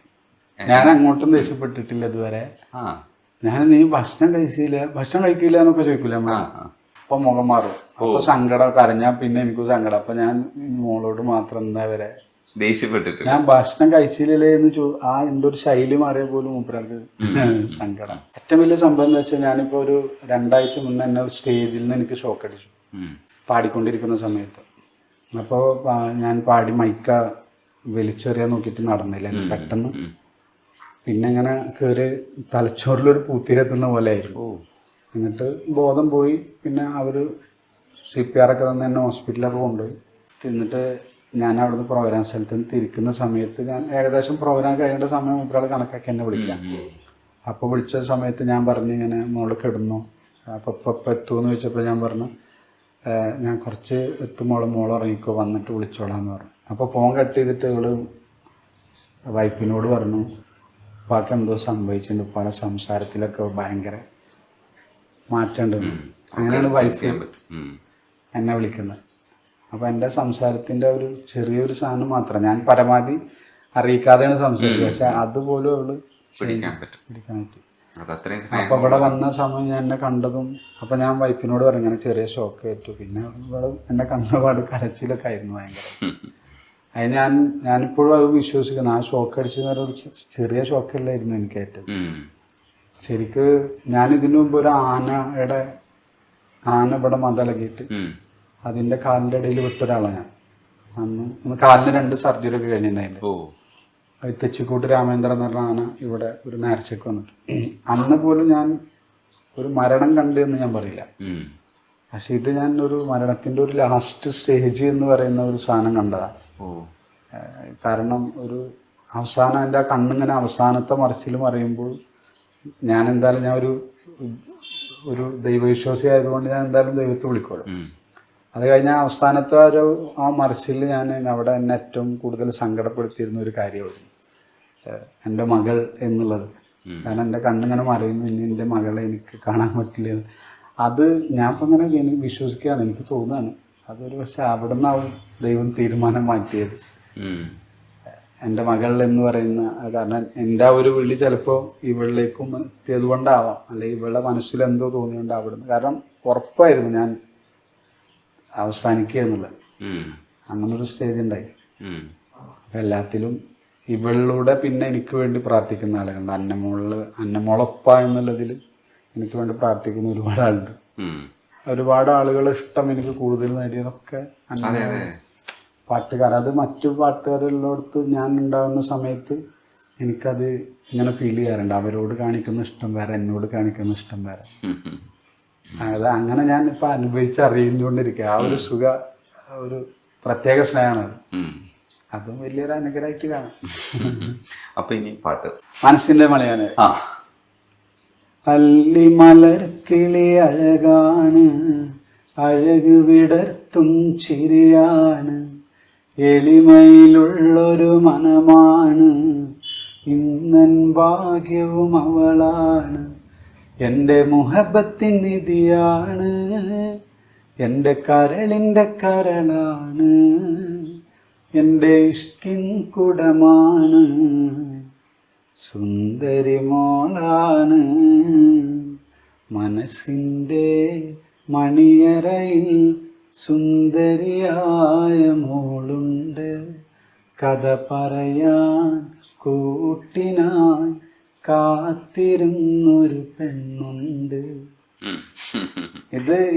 ഞാൻ അങ്ങോട്ടും ദേഷ്യപ്പെട്ടിട്ടില്ല ഇതുവരെ. ഞാൻ നീ ഭക്ഷണം കഴിക്കില്ല എന്നൊക്കെ ചോദിക്കൂല. അപ്പൊ മുഖം മാറും. അപ്പൊ സങ്കടം, കരഞ്ഞാ പിന്നെ എനിക്കും സങ്കടം. അപ്പൊ ഞാൻ മോളോട് മാത്രം എന്താ വരെ ദേഷ്യപ്പെട്ടിട്ട് ഞാൻ ഭക്ഷണം കഴിച്ചില്ലേ എന്ന് എന്റെ ഒരു ശൈലി മാറിയ പോലും മൂപ്പരാൾക്ക് സങ്കടം. ഏറ്റവും വലിയ സംഭവം എന്ന് വെച്ചാൽ, ഞാനിപ്പോ ഒരു 2 ആഴ്ച മുന്നേ എന്നെ സ്റ്റേജിൽ നിന്ന് എനിക്ക് ഷോക്ക് അടിച്ചു പാടിക്കൊണ്ടിരിക്കുന്ന സമയത്ത്. അപ്പോൾ ഞാൻ പാടി മൈക്ക വലിച്ചെറിയാൻ നോക്കിയിട്ട് നടന്നില്ല. പെട്ടെന്ന് പിന്നെ ഇങ്ങനെ കയറി തലച്ചോറിലൊരു പൂത്തിരെത്തുന്ന പോലെ ആയിരുന്നു. എന്നിട്ട് ബോധം പോയി. പിന്നെ അവർ CPR ഒക്കെ തന്നെ എന്നെ ഹോസ്പിറ്റലൊക്കെ കൊണ്ടുപോയി. എന്നിട്ട് ഞാൻ അവിടുന്ന് പ്രോഗ്രാം സ്ഥലത്ത് നിന്ന് തിരിക്കുന്ന സമയത്ത് ഞാൻ ഏകദേശം പ്രോഗ്രാം കഴിയേണ്ട സമയം ഒരാൾ കണക്കാക്കി എന്നെ വിളിക്കാം. അപ്പോൾ വിളിച്ച സമയത്ത് ഞാൻ പറഞ്ഞു ഇങ്ങനെ മോള് കിടന്നു, അപ്പോൾ ഇപ്പം എത്തുമെന്ന് ചോദിച്ചപ്പോൾ ഞാൻ പറഞ്ഞു ഞാൻ കുറച്ച് എത്തുമ്പോൾ മോൾ ഇറങ്ങിക്കോ, വന്നിട്ട് വിളിച്ചോളാന്ന് പറഞ്ഞു. അപ്പോൾ ഫോൺ കട്ട് ചെയ്തിട്ട് ഇവള് വൈഫിനോട് പറഞ്ഞു ഉപ്പാക്ക് എന്തോ സംഭവിച്ചിട്ടുണ്ട്, ഉപ്പാടെ സംസാരത്തിലൊക്കെ ഭയങ്കര മാറ്റമുണ്ടെന്ന്. അങ്ങനെയാണ് വൈഫ് എന്നെ വിളിക്കുന്നത്. അപ്പോൾ എൻ്റെ സംസാരത്തിൻ്റെ ഒരു ചെറിയൊരു സാധനം മാത്രം ഞാൻ പരമാവധി അറിയിക്കാതെയാണ് സംസാരിക്കുക. പക്ഷെ അതുപോലും അവള് പിടിക്കാൻ പറ്റും. അപ്പൊ ഇവിടെ വന്ന സമയം ഞാൻ എന്നെ കണ്ടതും അപ്പൊ ഞാൻ വൈഫിനോട് പറഞ്ഞു ഇങ്ങനെ ചെറിയ ഷോക്ക് ഏറ്റു. പിന്നെ ഇവിടെ എന്നെ കണ്ടപാട് കരച്ചിലൊക്കെ ആയിരുന്നു ഭയങ്കര. അത് ഞാനിപ്പോഴും അത് വിശ്വസിക്കുന്നു. ആ ഷോക്ക് അടിച്ചെന്ന് ഒരു ചെറിയ ഷോക്കല്ലായിരുന്നു എനിക്ക് ഏറ്റവും. ശരിക്ക് ഞാൻ ഇതിനു മുമ്പ് ഒരു ആന ഇവിടെ മതളകിയിട്ട് അതിന്റെ കാലിന്റെ ഇടയിൽ വിട്ടൊരാളാണ് ഞാൻ. അന്ന് കാലിന് 2 സർജറി ഒക്കെ കഴിഞ്ഞിട്ടുണ്ടായിരുന്നു. തെച്ചിക്കോട്ട് രാമേന്ദ്രൻ എന്ന് പറഞ്ഞ ആന ഇവിടെ ഒരു നേർച്ചയ്ക്ക് വന്നിട്ട് അന്ന് പോലും ഞാൻ ഒരു മരണം കണ്ടു എന്ന് ഞാൻ പറയില്ല. പക്ഷെ ഇത് ഞാൻ ഒരു മരണത്തിന്റെ ഒരു ലാസ്റ്റ് സ്റ്റേജ് എന്ന് പറയുന്ന ഒരു സാധനം കണ്ടതാണ്. കാരണം ഒരു അവസാനം എൻ്റെ ആ കണ്ണിങ്ങനെ അവസാനത്തെ മറിച്ചിൽ മറിയുമ്പോൾ ഞാൻ എന്തായാലും ഞാൻ ഒരു ദൈവവിശ്വാസി ആയതുകൊണ്ട് ഞാൻ എന്തായാലും ദൈവത്തെ വിളിക്കുള്ളൂ. അത് കഴിഞ്ഞാൽ അവസാനത്തെ ആ മറിച്ചിൽ ഞാൻ അവിടെ എന്നെ ഏറ്റവും കൂടുതൽ സങ്കടപ്പെടുത്തിയിരുന്ന ഒരു കാര്യമായിരുന്നു എൻ്റെ മകൾ എന്നുള്ളത്. കാരണം എൻ്റെ കണ്ണിങ്ങനെ മറിയുന്നു, ഇനി എൻ്റെ മകളെ എനിക്ക് കാണാൻ പറ്റില്ല. അത് ഞാൻ ഇപ്പം ഇങ്ങനെ എനിക്ക് വിശ്വസിക്കുകയാണ്, എനിക്ക് തോന്നുകയാണ് അതൊരു പക്ഷെ അവിടെ നിന്നാവും ദൈവം തീരുമാനം മാറ്റിയത്. എൻ്റെ മകൾ എന്ന് പറയുന്ന കാരണം എൻ്റെ ആ ഒരു വിളി ചിലപ്പോൾ ഇവളിലേക്കും എത്തിയത് കൊണ്ടാവാം, അല്ലെങ്കിൽ ഇവളുടെ മനസ്സിൽ എന്തോ തോന്നിയുണ്ട് അവിടുന്ന്. കാരണം ഉറപ്പായിരുന്നു ഞാൻ അവസാനിക്കുക എന്നുള്ളത്. അങ്ങനൊരു സ്റ്റേജ് ഉണ്ടായി. അപ്പം എല്ലാത്തിലും ഇവളിലൂടെ പിന്നെ എനിക്ക് വേണ്ടി പ്രാർത്ഥിക്കുന്ന ആളുകളുണ്ട്. അന്നമോളൊപ്പ എന്നുള്ളതിൽ എനിക്ക് വേണ്ടി പ്രാർത്ഥിക്കുന്ന ഒരുപാട് ആളുണ്ട്. ഒരുപാട് ആളുകൾ ഇഷ്ടം എനിക്ക് കൂടുതൽ നേടിയതൊക്കെ പാട്ടുകാർ. അത് മറ്റു പാട്ടുകാരുള്ളടത്ത് ഞാൻ ഉണ്ടാകുന്ന സമയത്ത് എനിക്കത് ഇങ്ങനെ ഫീൽ ചെയ്യാറുണ്ട്. അവരോട് കാണിക്കുന്ന ഇഷ്ടം വേറെ, എന്നോട് കാണിക്കുന്ന ഇഷ്ടം വേറെ. അത് അങ്ങനെ ഞാൻ ഇപ്പം അനുഭവിച്ചറിയുന്നുകൊണ്ടിരിക്കുക. ആ ഒരു ഒരു പ്രത്യേക സ്നേഹമാണ്. അതും വലിയൊരു അനുഗ്രഹമായിട്ട് കാണാം. അപ്പൊ ഇനി പാട്ട് മനസ്സിന്റെ മലയാണ്. അല്ലിമലർക്കിളി അഴകാണ്, അഴക് വിടർത്തും ചിരിയാണ്, എളിമയിലുള്ളൊരു മനമാണ്, ഇന്നൻ ഭാഗ്യവും അവളാണ്, എൻ്റെ മുഹബത്തിൻ നിധിയാണ്, എൻ്റെ കരളിൻ്റെ കരളാണ്, എൻ്റെ ഇഷ്കിൻ കുടമാണ്, സുന്ദരി മോളാണ്, മനസ്സിൻ്റെ മണിയറയിൽ സുന്ദരിയായ മോളുണ്ട്, കഥ പറയാൻ കൂട്ടിനായി കാത്തിരുന്നൊരു പെണ്ണുണ്ട്.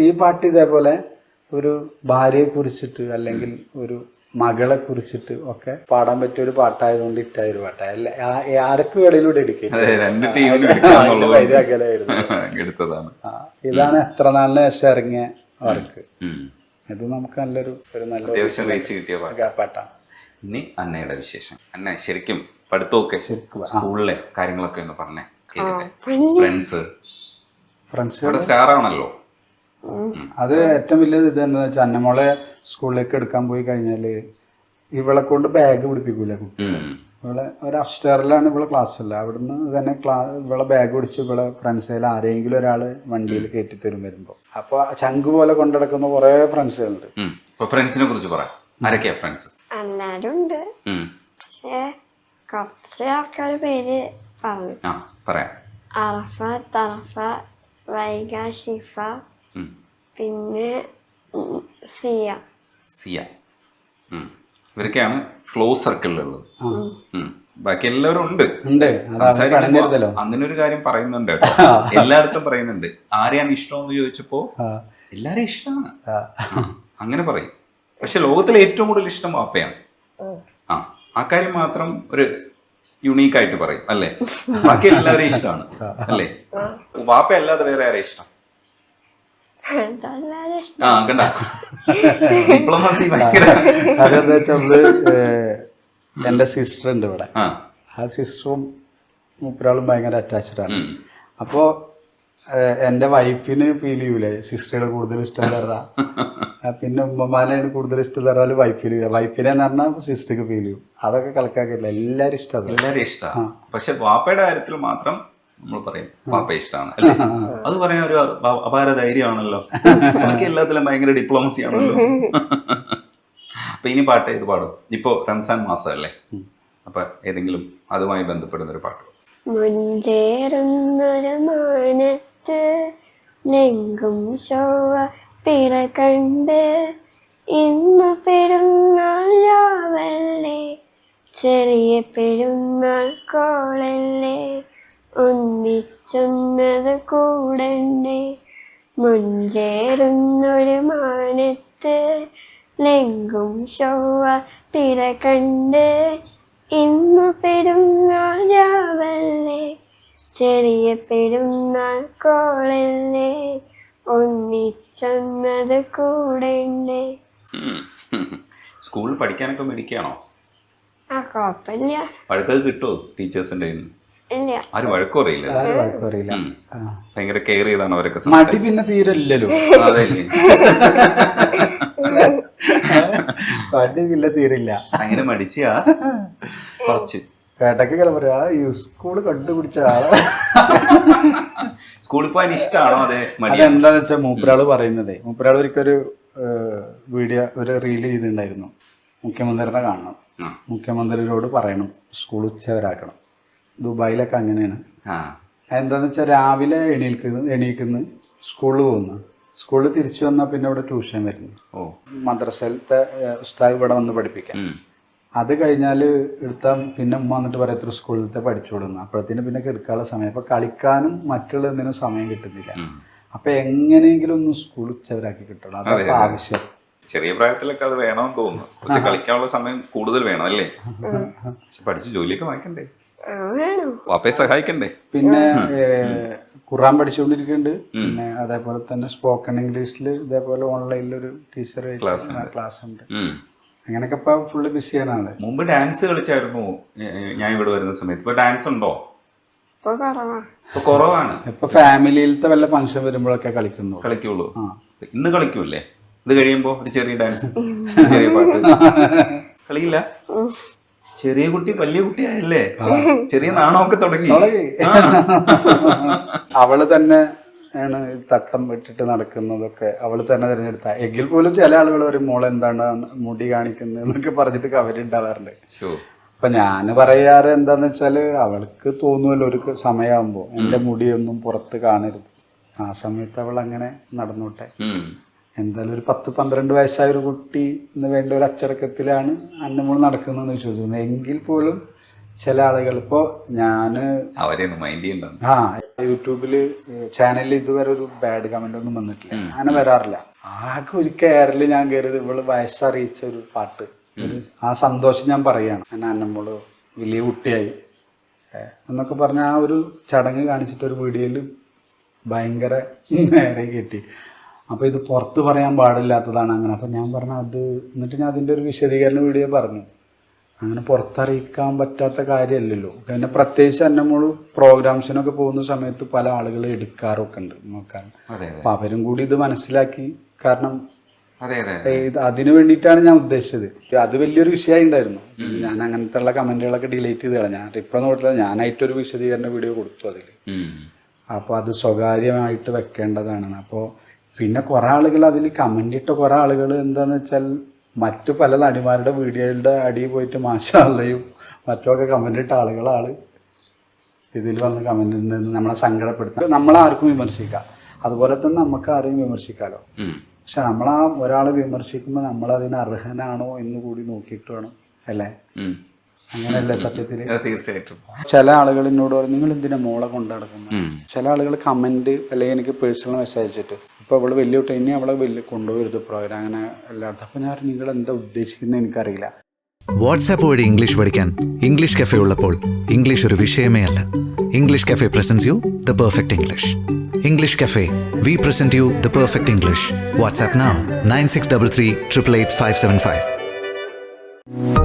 ഈ പാട്ട് ഇതേപോലെ ഒരു ഭാര്യയെ കുറിച്ചിട്ട് അല്ലെങ്കിൽ ഒരു മകളെ കുറിച്ചിട്ട് ഒക്കെ പാടാൻ പറ്റിയ ഒരു പാട്ടായതുകൊണ്ട് ഇട്ടായ ഒരു പാട്ടാണ്. ആരൊക്കെ ഇടയിലൂടെ എടുക്കുന്നത്. ഇതാണ് എത്ര നാളിന് ശേഷം ഇറങ്ങിയ വർക്ക്. ഇത് നമുക്ക് നല്ലൊരു പാട്ടാണ്. ഇനി അന്നയുടെ വിശേഷം. അന്ന ശരിക്കും പഠിത്തമൊക്കെ സ്കൂളിലെ കാര്യങ്ങളൊക്കെ ഒന്ന് പറഞ്ഞേ. ഫ്രണ്ട്സ് സ്റ്റാർ ആണല്ലോ. അത് ഏറ്റവും വലിയത് ഇത് എന്താ വെച്ചാൽ അന്നമോളെ സ്കൂളിലേക്ക് എടുക്കാൻ പോയി കഴിഞ്ഞാല് ഇവളെ കൊണ്ട് ബാഗ് പിടിപ്പിക്കൂല കുട്ടികളെ. ഇവളെ ഒരു അപ്സ്റ്റേറിലാണ് ഇവളെ ക്ലാസ് അല്ല, അവിടുന്ന് തന്നെ ഇവളെ ബാഗ് പിടിച്ച് ഇവളെ ഫ്രണ്ട്സിൽ ആരെങ്കിലും ഒരാള് വണ്ടിയിൽ കയറ്റി തരും വരുമ്പോ. അപ്പൊ ചങ്ക് പോലെ കൊണ്ടുനടക്കുന്ന കുറെ ഫ്രണ്ട്സുകളുണ്ട്. ഫ്രണ്ട്സിനെ കുറിച്ച് പറയാം. ആരൊക്കെയാ ഫ്രണ്ട്സ്? എല്ലാരും ഉണ്ട്. പക്ഷേ കുറച്ച് ആൾക്കാർ പേര് പറഞ്ഞു പറയാം. അറഫ, തറഫ, വൈഗ, ഷിഫ, പിന്നെ സിയ. ഇവരൊക്കെയാണ് ക്ലോസ് സർക്കിളിലുള്ളത്. ബാക്കി എല്ലാവരും ഉണ്ട്. അങ്ങനൊരു കാര്യം പറയുന്നുണ്ട് കേട്ടോ, എല്ലായിടത്തും പറയുന്നുണ്ട്. ആരെയാണ് ഇഷ്ടമെന്ന് ചോദിച്ചപ്പോ എല്ലാരെയും ഇഷ്ടമാണ്, അങ്ങനെ പറയും. പക്ഷെ ലോകത്തിലെ ഏറ്റവും കൂടുതൽ ഇഷ്ടം വാപ്പയാണ്. ആ കാര്യം മാത്രം ഒരു യുണീക്ക് ആയിട്ട് പറയും അല്ലേ? ബാക്കി എല്ലാവരെയും ഇഷ്ടമാണ് അല്ലേ? വാപ്പ അല്ലാതെ വേറെ ആരെയും ഇഷ്ടം? അതല്ലാതെ ഇഷ്ടം. ആ കണ്ട ഡിപ്ലോമസി ഭയങ്കര. അതെന്താ വെച്ചാൽ എൻ്റെ സിസ്റ്റർ ഉണ്ട് ഇവിടെ. ആ സിസ്റ്ററും മൂപ്പരാളും ഭയങ്കര അറ്റാച്ച്ഡ് ആണ്. അപ്പോൾ എൻ്റെ വൈഫിന് ഫീൽ ചെയ്യൂലേ സിസ്റ്ററുടെ കൂടുതൽ ഇഷ്ടം തരാ, പിന്നെ ഉമ്മമാനാണ് കൂടുതൽ ഇഷ്ടം തരാല് വൈഫിനെ എന്ന് പറഞ്ഞാൽ സിസ്റ്റർക്ക് ഫീൽ ചെയ്യും. അതൊക്കെ കണക്കാക്കില്ല, എല്ലാവരും ഇഷ്ടമാണ്. എല്ലാവരും ഇഷ്ടമാണ്. പക്ഷെ വാപ്പയുടെ കാര്യത്തിൽ മാത്രം നമ്മൾ പറയും വാപ്പ ഇഷ്ടമാണ് അല്ലേ? അത് പറയാൻ ഒരു അപാര ധൈര്യമാണല്ലോ. ബാക്കി എല്ലാത്തിലും ഭയങ്കര ഡിപ്ലോമസി ആണല്ലോ. അപ്പൊ ഇനി പാട്ട് ഏത് പാടും? ഇപ്പോ റംസാൻ മാസം അല്ലേ? അപ്പൊ ഏതെങ്കിലും അതുമായി ബന്ധപ്പെടുന്ന ഒരു പാട്ട്. മുഞ്ചേറുന്നൊരു മാനത്ത് ലെങ്കും ചൊവ്വ പിറ കണ്ട് ഇന്ന് പെരുന്നാൾ രാവല്ലേ, ചെറിയ പെരുന്നാൾ കോളല്ലേ, ഒന്നിച്ചൊന്നത് കൂടണ്ടേ. മുഞ്ചേറുന്നൊരു മാനത്ത് ലെങ്കും ചൊവ്വ പിറ കണ്ട് ഇന്നു പെരുന്നാൾ രാവല്ലേ, ചെറിയ പെരുന്നാൾ കോളല്ലേ, ഒന്നിച്ചൊന്നത് കൂടണ്ടേ. സ്കൂളിൽ പഠിക്കാനൊക്കെ മേടിക്കുകയാണോ? ആ കുഴപ്പമില്ല. വഴക്കൊക്കെ കിട്ടുമോ ടീച്ചേഴ്സിന്റെ? ഇല്ല. ആരും വഴക്കറിയില്ല. വഴക്കറിയില്ല. ഭയങ്കര കെയർ ചെയ്താണ് അവരൊക്കെ. മടി പിന്നെ തീരല്ലോ. അതല്ലേ, മടി പിന്നെ തീരില്ല. അങ്ങനെ മടിച്ചാ കുറച്ച് കേട്ടൊക്കെ പറയാ സ്കൂള് കണ്ടുപിടിച്ച ആള്. സ്കൂളിൽ പോകാൻ ഇഷ്ടമാണോ? അതെ, അതെന്താന്ന് വെച്ചാൽ മൂപ്പരാള് പറയുന്നതേ, മൂപ്പരാൾ ഒരിക്കലൊരു വീഡിയോ ഒരു റീൽ ചെയ്തിട്ടുണ്ടായിരുന്നു. മുഖ്യമന്ത്രിനെ കാണണം, മുഖ്യമന്ത്രിയോട് പറയണം സ്കൂൾ ഉച്ചവരാക്കണം. ദുബായിലൊക്കെ അങ്ങനെയാണ്. എന്താന്ന് വെച്ചാൽ രാവിലെ എണീക്കുന്നു, സ്കൂളിൽ പോകുന്നു, സ്കൂളിൽ തിരിച്ചു വന്നാൽ പിന്നെ ഇവിടെ ട്യൂഷൻ വരുന്നു. മദ്രസയിലത്തെ ഉസ്താദ് ഇവിടെ വന്ന് പഠിപ്പിക്കാം. അത് കഴിഞ്ഞാൽ എടുത്താൽ പിന്നെ ഉമ്മ വന്നിട്ട് പറയത്ര സ്കൂളിലത്തെ പഠിച്ചു കൊടുക്കുന്നു. അപ്പോഴത്തേന് പിന്നെ എടുക്കാനുള്ള സമയം. അപ്പോൾ കളിക്കാനും മറ്റുള്ളതിനും സമയം കിട്ടുന്നില്ല. അപ്പൊ എങ്ങനെയെങ്കിലും ഒന്ന് സ്കൂൾ ഉച്ചവരാക്കി കിട്ടണം, അതൊക്കെ ആവശ്യം. ചെറിയ പ്രായത്തിലൊക്കെ അത് വേണമെന്ന് തോന്നുന്നു. കുറച്ച് കളിക്കാനുള്ള സമയം കൂടുതൽ വേണം അല്ലേ? പഠിച്ച് ജോലിയൊക്കെ വാങ്ങിക്കണ്ടേ, വാപ്പയെ സഹായിക്കണ്ടേ? പിന്നെ ഖുർആൻ പഠിച്ചുകൊണ്ടിരിക്കുന്നുണ്ട്. പിന്നെ അതേപോലെ തന്നെ സ്പോക്കൺ ഇംഗ്ലീഷിൽ ഇതേപോലെ ഓൺലൈനിൽ ഒരു ടീച്ചർ ക്ലാസ് ഉണ്ട്. അങ്ങനെയൊക്കെ ഇപ്പൊ ഫുള്ള് ബിസിയാണ് ആള്. മുമ്പ് ഡാൻസ് കളിച്ചായിരുന്നു ഞാൻ ഇവിടെ വരുന്ന സമയത്ത്. ഇപ്പൊ ഡാൻസ് ഉണ്ടോ? ഇപ്പൊ കുറവാണ്. ഇപ്പൊ ഫാമിലിയിലത്തെ വല്ല ഫംഗ്ഷൻ വരുമ്പോഴൊക്കെ കളിക്കുള്ളൂ. ഇന്ന് കളിക്കൂല്ലേ? ഇത് കഴിയുമ്പോ ഒരു ചെറിയ ഡാൻസ്, ചെറിയ പാട്ട് കളിയില്ല? ചെറിയ കുട്ടി വലിയ കുട്ടിയായല്ലേ, ചെറിയ നാണമൊക്കെ തുടങ്ങി. അവള് തന്നെ ആണ് തട്ടം വിട്ടിട്ട് നടക്കുന്നതൊക്കെ അവള് തന്നെ തിരഞ്ഞെടുത്ത. എങ്കിൽ പോലും ചില ആളുകൾ ഒരു മോൾ എന്താണ് മുടി കാണിക്കുന്നത് എന്നൊക്കെ പറഞ്ഞിട്ട് കവരുണ്ടാവാറുണ്ട്. അപ്പൊ ഞാന് പറയാറ് എന്താന്ന് വെച്ചാല് അവൾക്ക് തോന്നുമല്ലോ ഒരു സമയമാകുമ്പോ എന്റെ മുടിയൊന്നും പുറത്ത് കാണരുത്, ആ സമയത്ത് അവൾ അങ്ങനെ നടന്നോട്ടെ. എന്തായാലും ഒരു 10-12 വയസ്സായ ഒരു കുട്ടി എന്ന് വേണ്ട ഒരു അച്ചടക്കത്തിലാണ് അന്നമോൾ നടക്കുന്നതെന്ന് വിശ്വസിക്കുന്നു. എങ്കിൽ പോലും ചില ആളുകൾ ഇപ്പോ ഞാന് യൂട്യൂബില് ചാനലിൽ ഇതുവരെ ഒരു ബാഡ് കമന്റ് ഒന്നും വന്നിട്ടില്ല, അങ്ങനെ വരാറില്ല. ആകെ ഒരു കയറില് ഞാൻ കയറിയത് ഇവള് വയസ്സറിയിച്ച ഒരു പാട്ട്, ആ സന്തോഷം ഞാൻ പറയാണ്. ഞാൻ അന്നമോള് വലിയ കുട്ടിയായി എന്നൊക്കെ പറഞ്ഞ ആ ഒരു ചടങ്ങ് കാണിച്ചിട്ട് ഒരു വീഡിയോയില് ഭയങ്കര നേരെ കയറ്റി. അപ്പോൾ ഇത് പുറത്ത് പറയാൻ പാടില്ലാത്തതാണ് അങ്ങനെ. അപ്പം ഞാൻ പറഞ്ഞു അത്, എന്നിട്ട് ഞാൻ അതിൻ്റെ ഒരു വിശദീകരണ വീഡിയോ പറഞ്ഞു. അങ്ങനെ പുറത്തറിയിക്കാൻ പറ്റാത്ത കാര്യമല്ലല്ലോ. പിന്നെ പ്രത്യേകിച്ച് അന്നമോള് പ്രോഗ്രാംസിനൊക്കെ പോകുന്ന സമയത്ത് പല ആളുകൾ എടുക്കാറൊക്കെ ഉണ്ട് നോക്കാൻ. അപ്പം അവരും കൂടി ഇത് മനസ്സിലാക്കി. കാരണം അതിന് വേണ്ടിയിട്ടാണ് ഞാൻ ഉദ്ദേശിച്ചത്. അത് വലിയൊരു വിഷയമായി ഉണ്ടായിരുന്നു. ഞാൻ അങ്ങനത്തെ ഉള്ള കമന്റുകളൊക്കെ ഡിലീറ്റ് ചെയ്ത് കളഞ്ഞു. ഞാൻ റിപ്ലൈ നോക്കില്ല, ഞാനായിട്ടൊരു വിശദീകരണ വീഡിയോ കൊടുത്തു അതിൽ. അപ്പോൾ അത് സ്വകാര്യമായിട്ട് വെക്കേണ്ടതാണ്. അപ്പോൾ പിന്നെ കുറേ ആളുകൾ അതിൽ കമൻ്റ് ഇട്ട കുറേ ആളുകൾ എന്താണെന്ന് വെച്ചാൽ മറ്റു പല നടിമാരുടെ വീഡിയോയുടെ അടിയിൽ പോയിട്ട് മാഷാല്ലയും മറ്റൊക്കെ കമൻ്റ് ഇട്ട ആളുകളാണ് ഇതിൽ വന്ന് കമൻ്റ് നിന്ന് നമ്മളെ സങ്കടപ്പെടുത്തുക. നമ്മളാർക്കും വിമർശിക്കാം, അതുപോലെ തന്നെ നമുക്ക് ആരെയും വിമർശിക്കാമല്ലോ. പക്ഷെ നമ്മളാ ഒരാളെ വിമർശിക്കുമ്പോൾ നമ്മളതിന് അർഹനാണോ എന്ന് കൂടി നോക്കിയിട്ട് വേണം അല്ലേ? അങ്ങനെയല്ലേ സത്യത്തില്? തീർച്ചയായിട്ടും. ചില ആളുകൾ എന്നോട് പറയും നിങ്ങൾ എന്തിനാ മോളെ കൊണ്ട് നടക്കുന്നത്. ചില ആളുകൾ കമന്റ് അല്ലെങ്കിൽ എനിക്ക് പേഴ്സണൽ മെസ്സേജ് അയച്ചിട്ട് ഇപ്പൊ അവള് വലിയ കുട്ടി ഇനി അവളെ വലിയ കൊണ്ടുപോകരുത് പ്രോഗ്രാം അങ്ങനെ എല്ലായിടത്തും. അപ്പൊ ഞാൻ നിങ്ങൾ എന്താ ഉദ്ദേശിക്കുന്നത് എനിക്കറിയില്ല. വാട്സാപ്പ് വഴി ഇംഗ്ലീഷ് പഠിക്കാൻ ഇംഗ്ലീഷ് കഫേ ഉള്ളപ്പോൾ ഇംഗ്ലീഷ് ഒരു വിഷയമേ അല്ല. English cafe presents you the perfect English. English cafe, we present you the perfect English. WhatsApp now 9633 888 575.